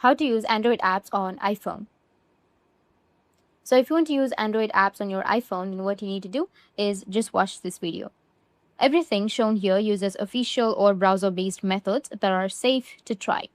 How to use Android apps on iPhone. So if you want to use Android apps on your iPhone, then what you need to do is just watch this video. Everything shown here uses official or browser-based methods that are safe to try.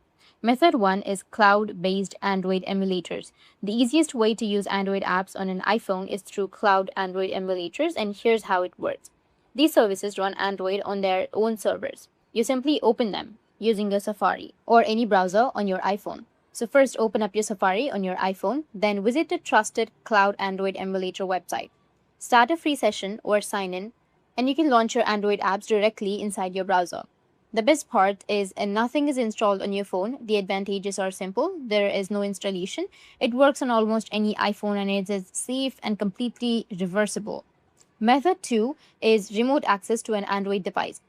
Method 1 is cloud-based Android emulators. The easiest way to use Android apps on an iPhone is through cloud Android emulators, and here's how it works. These services run Android on their own servers. You simply open them using a Safari or any browser on your iPhone. So first open up your Safari on your iPhone, then visit the trusted cloud Android emulator website. Start a free session or sign in, and you can launch your Android apps directly inside your browser. The best part is nothing is installed on your phone. The advantages are simple. There is no installation. It works on almost any iPhone and it is safe and completely reversible. Method 2 is remote access to an Android device.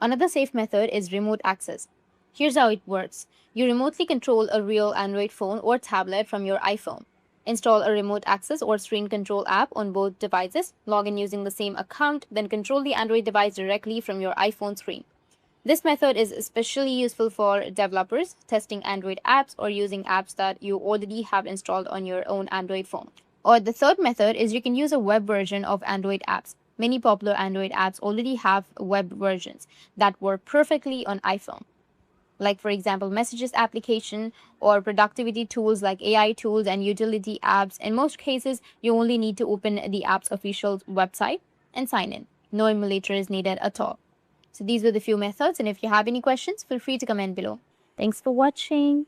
Another safe method is remote access. Here's how it works. You remotely control a real Android phone or tablet from your iPhone. Install a remote access or screen control app on both devices, log in using the same account, then control the Android device directly from your iPhone screen. This method is especially useful for developers testing Android apps or using apps that you already have installed on your own Android phone. Or the third method is you can use a web version of Android apps. Many popular Android apps already have web versions that work perfectly on iPhone. Like, for example, messages application or productivity tools like AI tools and utility apps. In most cases, you only need to open the app's official website and sign in. No emulator is needed at all. So these were the few methods, and if you have any questions, feel free to comment below. Thanks for watching.